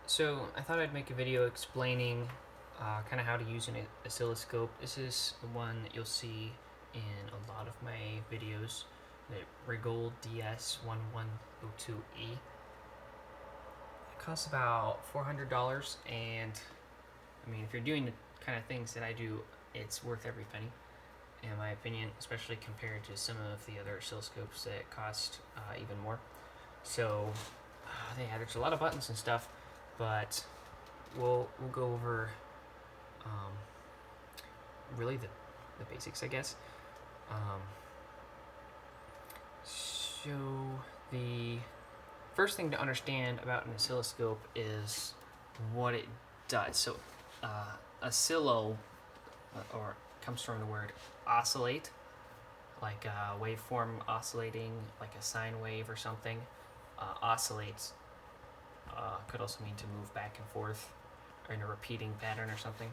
So I thought I'd make a video explaining kind of how to use an oscilloscope. This is the one that you'll see in a lot of my videos, the RIGOL DS1102E. It costs about $400, and I mean, if you're doing the kind of things that I do, it's worth every penny, in my opinion, especially compared to some of the other oscilloscopes that cost even more. So yeah, there's a lot of buttons and stuff, but we'll go over really the basics, I guess. So the first thing to understand about an oscilloscope is what it does. So oscillo, or comes from the word oscillate, like a waveform oscillating, like a sine wave or something. Oscillates could also mean to move back and forth or in a repeating pattern or something.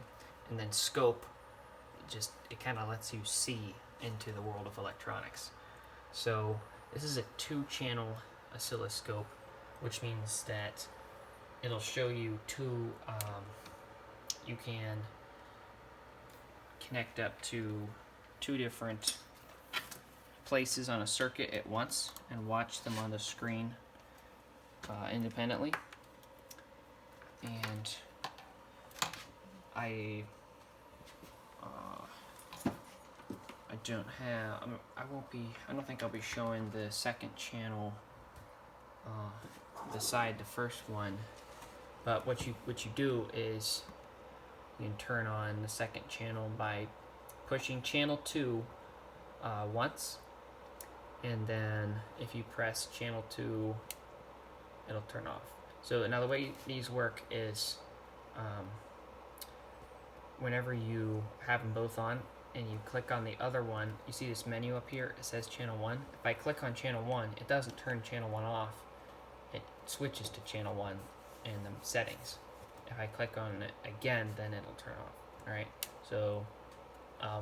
And then scope, it kind of lets you see into the world of electronics. So this is a 2-channel oscilloscope, which means that it'll show you you can connect up to 2 different places on a circuit at once and watch them on the screen independently. And I don't think I'll be showing the second channel beside the first one, but what you do is you can turn on the second channel by pushing channel 2 once, and then if you press channel 2, it'll turn off. So now the way these work is whenever you have them both on and you click on the other one, you see this menu up here, it says channel 1. If I click on channel 1, it doesn't turn channel 1 off, it switches to channel 1 in the settings. If I click on it again, then it'll turn off. Alright, so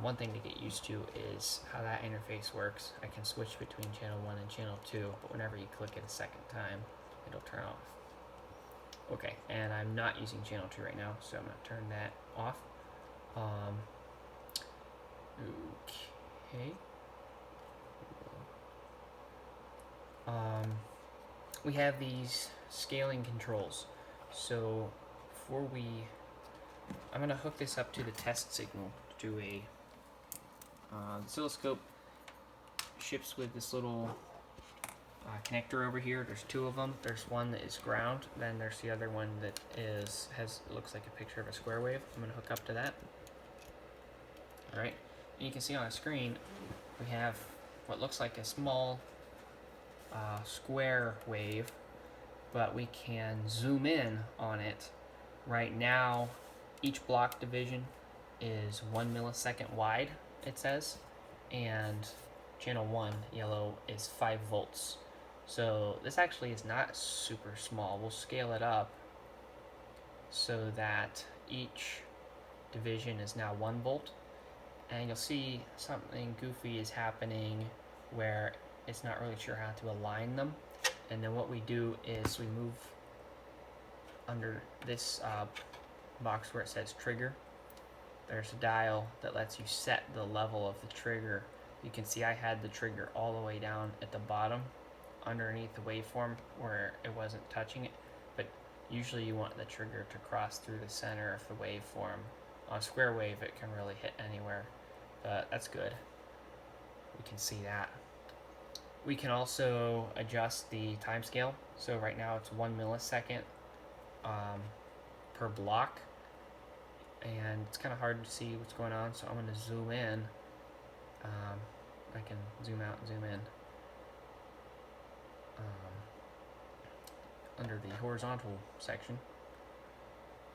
one thing to get used to is how that interface works. I can switch between channel 1 and channel 2, but whenever you click it a second time, it'll turn off. Okay, and I'm not using channel 2 right now, so I'm going to turn that off. Okay. We have these scaling controls. So I'm going to hook this up to the test signal to do a oscilloscope. Ships with this little connector over here. There's 2 of them. There's one that is ground, then there's the other one that looks like a picture of a square wave. I'm going to hook up to that. Alright, and you can see on the screen we have what looks like a small square wave, but we can zoom in on it. Right now, each block division is 1 millisecond wide, it says, and channel 1, yellow, is 5 volts. So this actually is not super small. We'll scale it up so that each division is now 1 volt. And you'll see something goofy is happening where it's not really sure how to align them. And then what we do is we move under this box where it says trigger. There's a dial that lets you set the level of the trigger. You can see I had the trigger all the way down at the bottom underneath the waveform where it wasn't touching it, but usually you want the trigger to cross through the center of the waveform. On a square wave it can really hit anywhere, but that's good. We can see that. We can also adjust the time scale. So right now it's 1 millisecond per block, and it's kind of hard to see what's going on, so I'm going to zoom in. I can zoom out and zoom in under the horizontal section,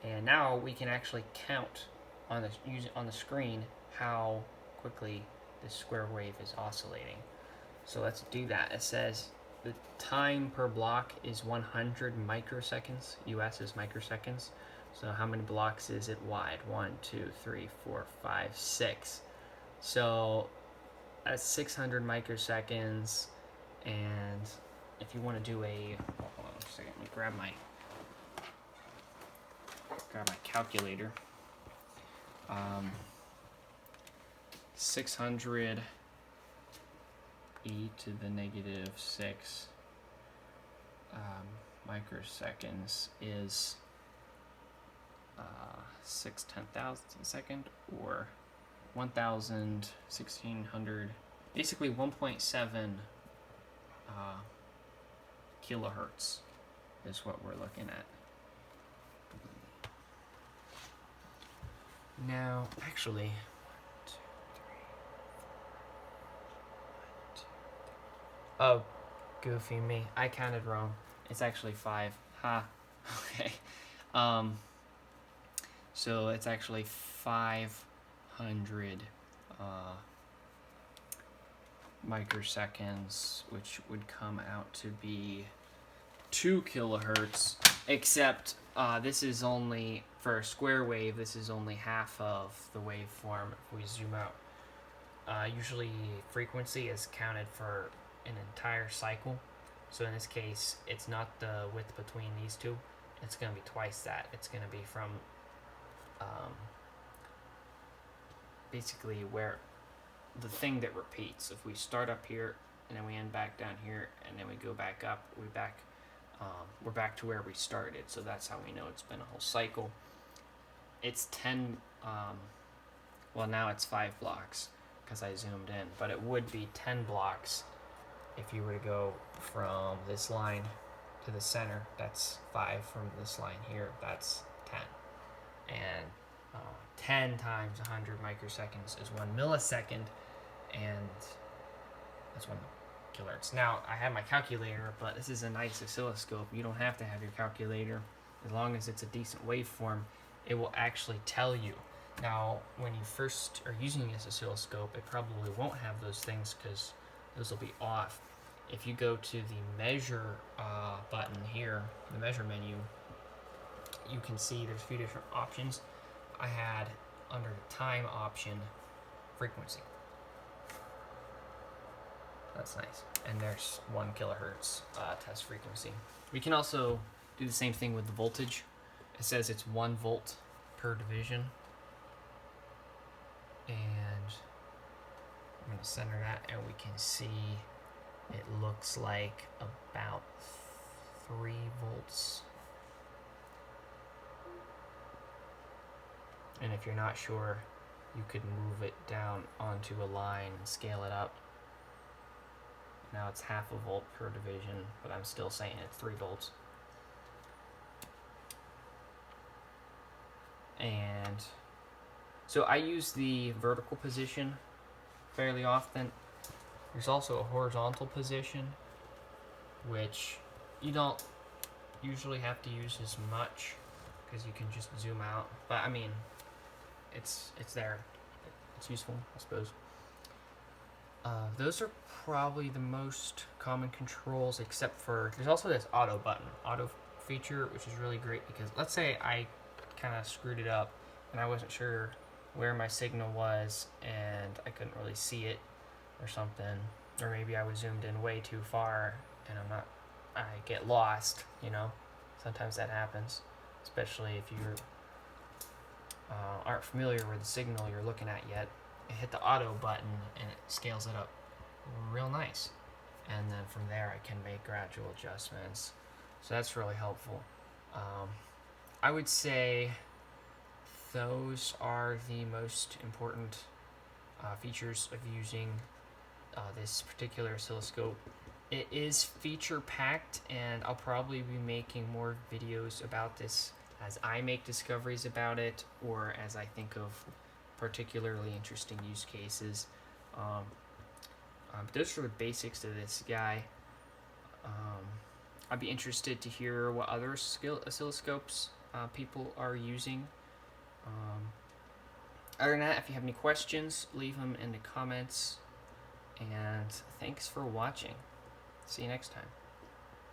and now we can actually count on the screen how quickly this square wave is oscillating. So let's do that. It says the time per block is 100 microseconds. US is microseconds. So how many blocks is it wide? 1, 2, 3, 4, 5, 6. So that's 600 microseconds. And if you want to do hold on a second, let me grab my grab my calculator. 600 e to the negative 6 microseconds is 6/10,000 a second, or 1,1600, basically 1.7 kilohertz is what we're looking at. Now, actually, 1, 2, 3, 4, 1, 2, 3. Oh, goofy me. I counted wrong. It's actually 5. Ha. Okay. So it's actually 500 microseconds, which would come out to be 2 kilohertz, except this is only, for a square wave, this is only half of the waveform if we zoom out. Usually frequency is counted for an entire cycle, so in this case it's not the width between these two, it's going to be twice that. It's going to be from basically where the thing that repeats. If we start up here and then we end back down here and then we go back up, we're back to where we started, so that's how we know it's been a whole cycle. It's 10, well, now it's 5 blocks because I zoomed in, but it would be 10 blocks if you were to go from this line to the center. That's 5 from this line here, that's 10. And 10 times 100 microseconds is 1 millisecond, and that's 1 kilohertz. Now, I have my calculator, but this is a nice oscilloscope. You don't have to have your calculator. As long as it's a decent waveform, it will actually tell you. Now, when you first are using this oscilloscope, it probably won't have those things because those will be off. If you go to the measure button here, the measure menu, you can see there's a few different options. I had, under the time option, frequency. That's nice. And there's 1 kilohertz test frequency. We can also do the same thing with the voltage. It says it's 1 volt per division. And I'm going to center that, and we can see it looks like about 3 volts. And if you're not sure, you could move it down onto a line and scale it up. Now it's half a volt per division, but I'm still saying it's 3 volts. And so I use the vertical position fairly often. There's also a horizontal position, which you don't usually have to use as much because you can just zoom out. But I mean, it's there. It's useful, I suppose. Those are probably the most common controls, except for there's also this auto feature, which is really great because let's say I kind of screwed it up and I wasn't sure where my signal was and I couldn't really see it or something, or maybe I was zoomed in way too far and I get lost, you know. Sometimes that happens, especially if you aren't familiar with the signal you're looking at yet. You hit the auto button and it scales it up real nice, and then from there I can make gradual adjustments, so that's really helpful. I would say those are the most important features of using this particular oscilloscope. It is feature packed, and I'll probably be making more videos about this as I make discoveries about it, or as I think of particularly interesting use cases. Those are the basics of this guy. I'd be interested to hear what other oscilloscopes people are using. Other than that, if you have any questions, leave them in the comments. And thanks for watching. See you next time.